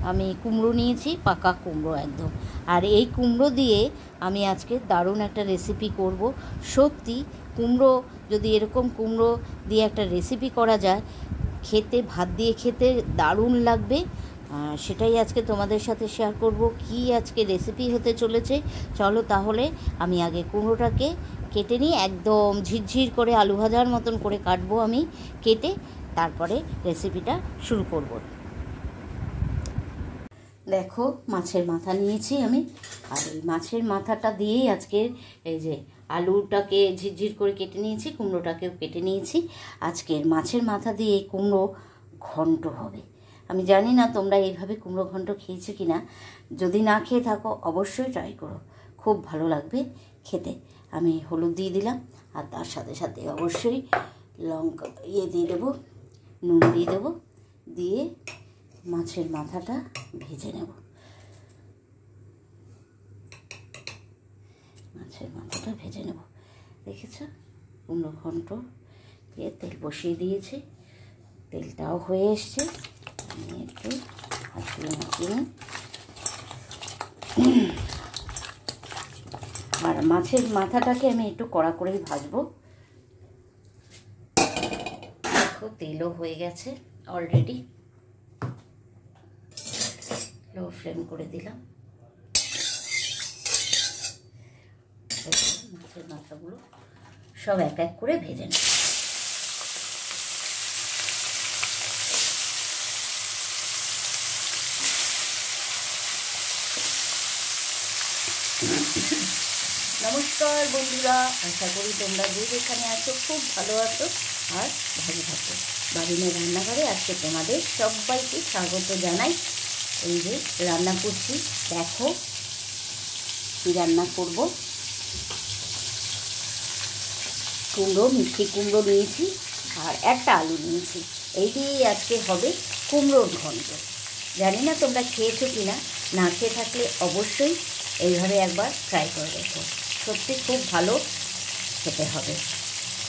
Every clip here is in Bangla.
আমি কুমড়ো নিয়েছি, পাকা কুমড়ো একদম। আর এই কুমড়ো দিয়ে আমি আজকে দারুণ একটা রেসিপি করব। সত্যি কুমড়ো, যদি এরকম কুমড়ো দিয়ে একটা রেসিপি করা যায়, খেতে, ভাত দিয়ে খেতে দারুণ লাগবে। সেটাই আজকে তোমাদের সাথে শেয়ার করব। কি আজকে রেসিপি হতে চলেছে, চলো তাহলে আমি আগে কুমড়োটাকে কেটে নিই। একদম ঝিরঝির করে আলু ভাজার মতন করে কাটবো আমি কেটে, তারপরে রেসিপিটা শুরু করব। দেখো, মাছের মাথা নিয়েছি আমি, আর এই মাছের মাথাটা দিয়েই আজকের এই যে আলুটাকে ঝিরঝির করে কেটে নিয়েছি, কুমড়োটাকেও কেটে নিয়েছি। আজকের মাছের মাথা দিয়ে কুমড়ো ঘন্ট হবে। আমি জানি না তোমরা এইভাবে কুমড়ো ঘন্ট খেয়েছো কি না। যদি না খেয়ে থাকো অবশ্যই ট্রাই করো, খুব ভালো লাগবে খেতে। আমি হলুদ দিয়ে দিলাম, আর তার সাথে সাথে অবশ্যই লঙ্কা দিয়ে দেবো, নুন দিয়ে দেবো, দিয়ে মাছের মাথাটা ভেজে নেব। মাছের মাথাটা ভেজে নেব। দেখেছ, কুমড়ো ঘন্ট দিয়ে তেল বসিয়ে দিয়েছি, তেলটাও হয়ে এসছে। আমি একটু মাখিয়ে আর মাছের মাথাটাকে আমি একটু কড়া করেই ভাজবো। দেখো, তেলও হয়ে গেছে অলরেডি। লো ফ্লেম করে দিলাম। মাছের মাথাগুলো সব এক এক করে ভেজে নেব। নমস্কার বন্ধুরা, আশা করি তোমরা যে যেখানে আছো খুব ভালো আছো আর ভালো থাকো। বাড়ির রান্নাঘরে আজকে তোমাদের সবাইকে স্বাগত জানাই। এই যে রান্না করছি, দেখো কি রান্না করব। কুমড়ো, মিষ্টি কুমড়ো নিয়েছি আর একটা আলু নিয়েছি। এইটি আজকে হবে কুমড়োর ঘন্ট। জানি না তোমরা খেয়েছো কি না, না খেয়ে থাকলে অবশ্যই এইভাবে একবার ট্রাই করে দেখো। সত্যি খুব ভালো খেতে হবে,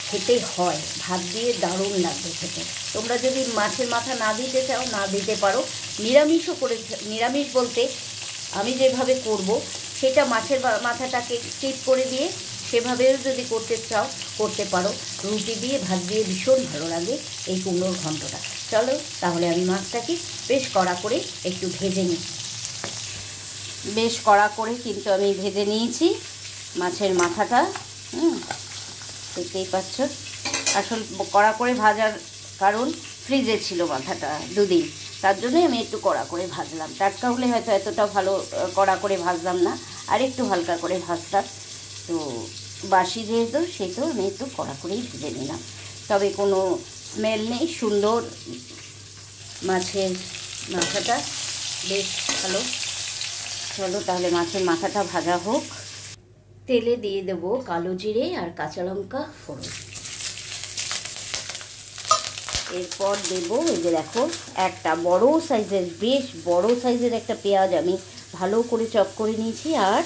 খেতে হয়, ভাত দিয়ে দারুণ লাগবে খেতে। তোমরা যদি মাছের মাথা না দিতে চাও না দিতে পারো, নিরামিষও করে, নিরামিষ বলতে আমি যেভাবে করব সেটা মাছের মাথাটাকে স্কিপ করে দিয়ে সেভাবেও যদি করতে চাও করতে পারো। রুটি দিয়ে, ভাত দিয়ে ভীষণ ভালো লাগে এই কুমড়োর ঘন্টটা। চলো তাহলে আমি মাছটাকে বেশ কড়া করে একটু ভেজে নিই। বেশ কড়া করে কিন্তু আমি ভেজে নিয়েছি মাছের মাথাটা। দেখতেই পাচ্ছ। আসল কড়া করে ভাজার কারণ ফ্রিজে ছিল মাথাটা 2 দিন, তার জন্যই আমি একটু কড়া করে ভাজলাম। টাটকা হলে হয়তো এতটা ভালো কড়া করে ভাজলাম না, আর একটু হালকা করে ভাজতাম। তো বাসি যেহেতু, সেহেতু আমি একটু কড়া করেই ভেজে নিলাম। তবে কোনো স্মেল নেই, সুন্দর মাছের মাথাটা বেশ ভালো। চলো তাহলে মাছের মাথাটা ভাজা হোক। তেলে দিয়ে দেবো কালো জিরে আর কাঁচা লঙ্কা ফোড়ন। এরপর দেবো, এই যে দেখো, একটা বড় সাইজের, বেশ বড় সাইজের একটা পেঁয়াজ আমি ভালো করে চপ করে নিয়েছি, আর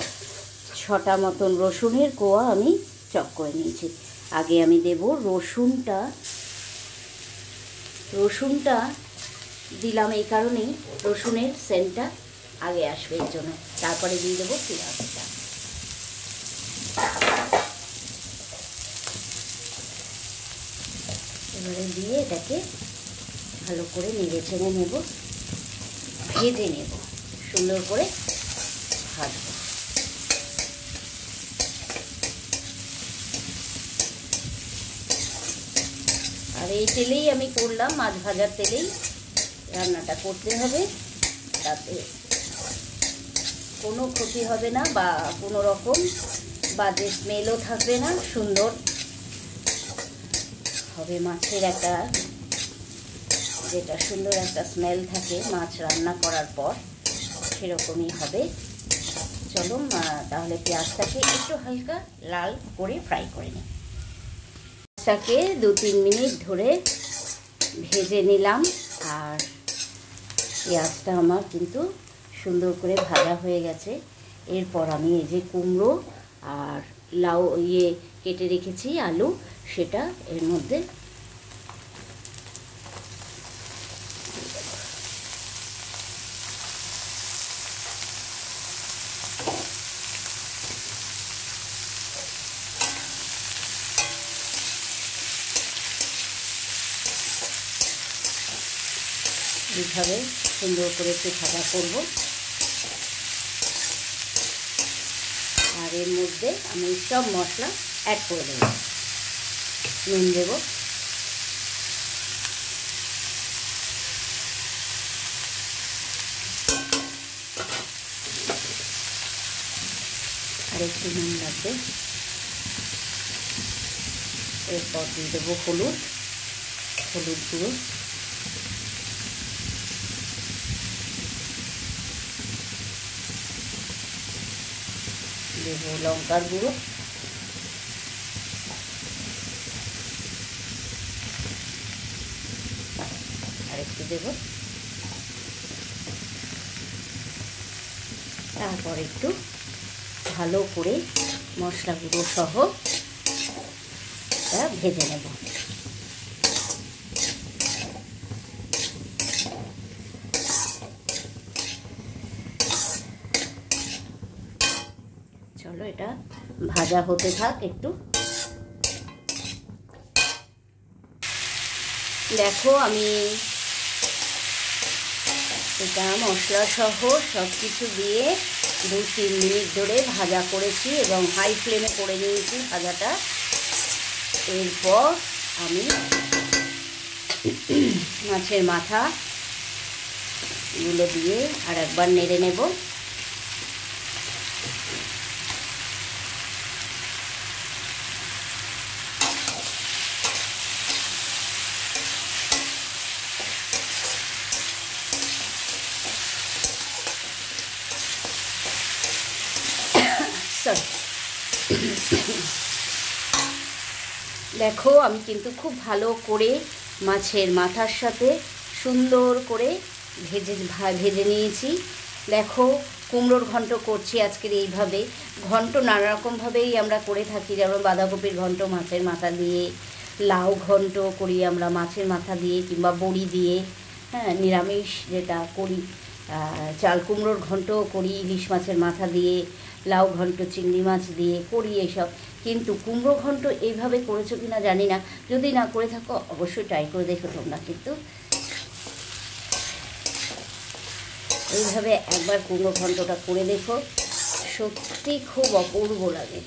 6টা মতন রসুনের কোয়া আমি চপ করে নিয়েছি। আগে আমি দেব রসুনটা দিলাম এই কারণেই, রসুনের সেন্টটা আগে আসবে এর জন্য। তারপরে দিয়ে দেবো পেঁয়াজটা। এবারে দিয়ে এটাকে ভালো করে নেড়ে চেড়ে নেব, ভেজে নেব, সুন্দর করে ভাজবো। আর এই তেলেই আমি করলাম, মাছ ভাজার তেলেই রান্নাটা করতে হবে, তাতে কোনো ক্ষতি হবে না বা কোনো রকম বাজে স্মেলও থাকবে না। সুন্দর হবে মাছের একটা, যেটা সুন্দর একটা স্মেল থাকে মাছ রান্না করার পর, সেরকমই হবে। চলো তাহলে পেঁয়াজটাকে একটু হালকা লাল করে ফ্রাই করে নিই। পেঁয়াজটাকে 2-3 মিনিট ধরে ভেজে নিলাম, আর পেঁয়াজটা আমার কিন্তু সুন্দর করে ভাজা হয়ে গেছে। এরপর আমি এই যে কুমড়ো আর লাউ কেটে রেখেছি আলু, সেটা এর মধ্যে এইভাবে সুন্দর করে একটু ভাজা করব। আর এর মধ্যে আমি সব মশলা অ্যাড করে দেব। নুন দেব, আর একটু নুন লাগবে। এরপর দিয়ে দেবো হলুদ গুঁড়ো, দেবো লঙ্কার গুঁড়ো, আর একটু দেবো। তারপর একটু ভালো করে মশলাগুলো সহ ভেজে নেব। চলো এটা ভাজা হতে থাক একটু। দেখো আমি এটা মশলা সহ সব কিছু দিয়ে 2-3 মিনিট ধরে ভাজা করেছি এবং হাই ফ্লেমে করে নিয়েছি ভাজাটা। এরপর আমি মাছের মাথাগুলো দিয়ে আর একবার নেড়ে নেব। দেখো আমি কিন্তু খুব ভালো করে মাছের মাথার সাথে সুন্দর করে ভেজে নিয়েছি। দেখো কুমড়োর ঘন্ট করছি আজকের এইভাবে। ঘন্ট নানা রকমভাবেই আমরা করে থাকি, যেমন বাঁধাকপির ঘন্ট মাছের মাথা দিয়ে, লাউ ঘন্ট করি আমরা মাছের মাথা দিয়ে কিংবা বড়ি দিয়ে, হ্যাঁ নিরামিষ যেটা করি চাল কুমড়োর ঘন্টও করি ইলিশ মাছের মাথা দিয়ে, লাউ ঘন্ট চিংড়ি মাছ দিয়ে করি এইসব। কিন্তু কুমড়ো ঘন্ট এইভাবে করেছো কি না জানি না, যদি না করে থাকো অবশ্যই ট্রাই করে দেখো তোমরা। কিন্তু এইভাবে একবার কুমড়ো ঘন্টটা করে দেখো, সত্যি খুব অপূর্ব লাগে।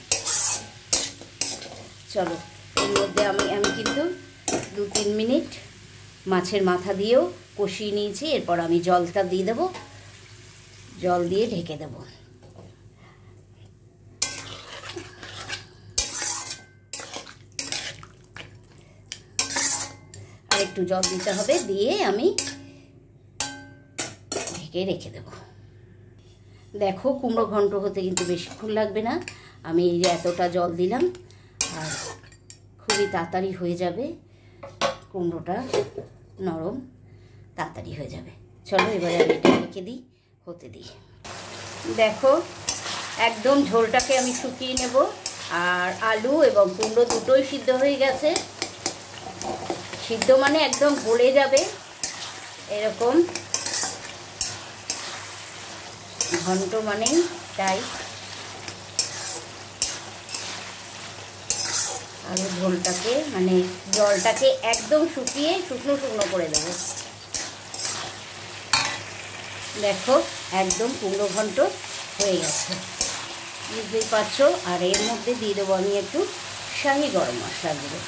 চলো এর মধ্যে আমি কিন্তু 2-3 মিনিট মাছের মাথা দিয়েও কষিয়ে নিয়েছি। এরপর আমি জলটা দিয়ে দেবো, জল দিয়ে ঢেকে দেবো। আর একটু জল দিতে হবে, দিয়ে আমি ঢেকে রেখে দেব। দেখো কুমড়ো ঘন্ট হতে কিন্তু বেশিক্ষণ লাগবে না। আমি এই যে এতটা জল দিলাম আর খুবই তাড়াতাড়ি হয়ে যাবে, কুমড়োটা নরম তাড়াতাড়ি হয়ে যাবে। চলো এবারে আমি এটা রেখে দিই, হতে দিই। দেখো একদম ঝোলটাকে আমি শুকিয়ে নেব, আর আলু এবং কুমড়ো দুটোই সিদ্ধ হয়ে গেছে। সিদ্ধ মানে একদম গলে যাবে এরকম। ঘন্ট মানেই তাই। আর ঝোলটাকে মানে জলটাকে একদম শুকিয়ে শুকনো শুকনো করে দেবো। দেখো একদম কুমড়ো ঘন্ট হয়ে গেছে, বুঝতেই পারছো। আর এর মধ্যে দিয়ে দেবো আমি একটু শাহি গরম মশলা দেবো।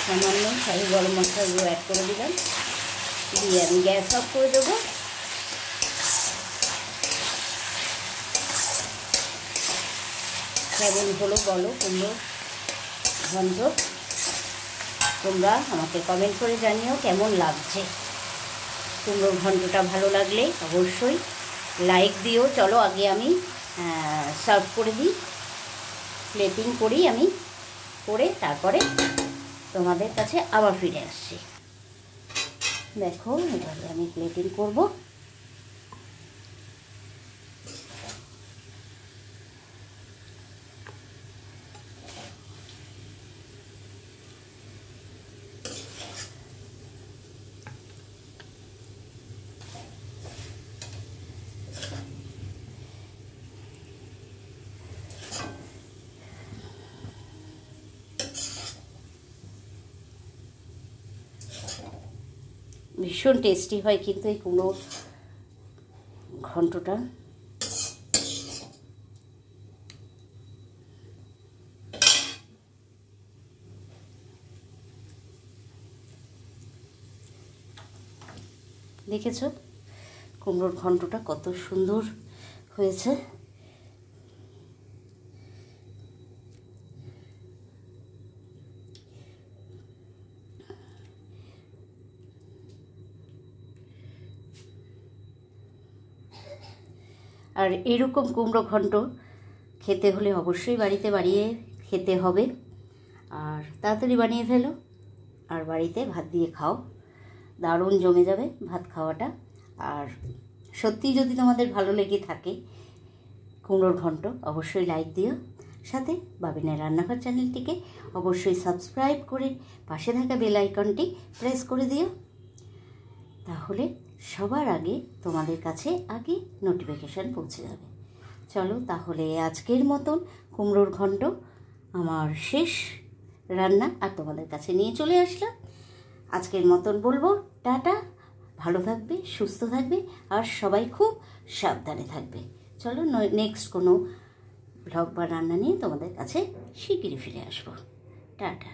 সামান্য শাহি গরম মশলাগুলো অ্যাড করে দিলাম, দিয়ে আমি গ্যাস অফ করে দেবো। কেমন হলো বলো কুমড়ো ঘন্ট, তোমরা আমাকে কমেন্ট করে জানিও কেমন লাগছে। কুমড়ো ঘন্টটা ভালো লাগলে অবশ্যই লাইক দিও। চলো আগে আমি সার্ভ করে দিই, প্লেটিং করি আমি, করে তারপরে তোমাদের কাছে আবার ফিরে আসছি। দেখো এবারে আমি প্লেটিং করব। ভীষণ টেস্টি হয় কিন্তু এই কুমড়োর ঘন্টটা। দেখেছো কুমড়োর ঘন্টটা কত সুন্দর হয়েছে। আর এরকম কুমড়ো ঘন্ট খেতে হলে অবশ্যই বাড়িতে বানিয়ে খেতে হবে। আর তাড়াতাড়ি বানিয়ে ফেলো আর বাড়িতে ভাত দিয়ে খাও, দারুণ জমে যাবে ভাত খাওয়াটা। আর সত্যি যদি তোমাদের ভালো লেগে থাকে কুমড়োর ঘন্ট, অবশ্যই লাইক দিও, সাথে বাবিনের রান্নাঘর চ্যানেলটিকে অবশ্যই সাবস্ক্রাইব করে পাশে থাকা বেল আইকনটি প্রেস করে দিও, তাহলে সবার আগে তোমাদের কাছে আগে নোটিফিকেশান পৌঁছে যাবে। চলো তাহলে আজকের মতন কুমড়োর ঘন্ট আমার শেষ রান্না আর তোমাদের কাছে নিয়ে চলে আসলাম। আজকের মতন বলবো টাটা, ভালো থাকবে, সুস্থ থাকবে আর সবাই খুব সাবধানে থাকবে। চলো নেক্সট কোনো ব্লগ বা রান্না নিয়ে তোমাদের কাছে শিগগিরই ফিরে আসবো। টাটা।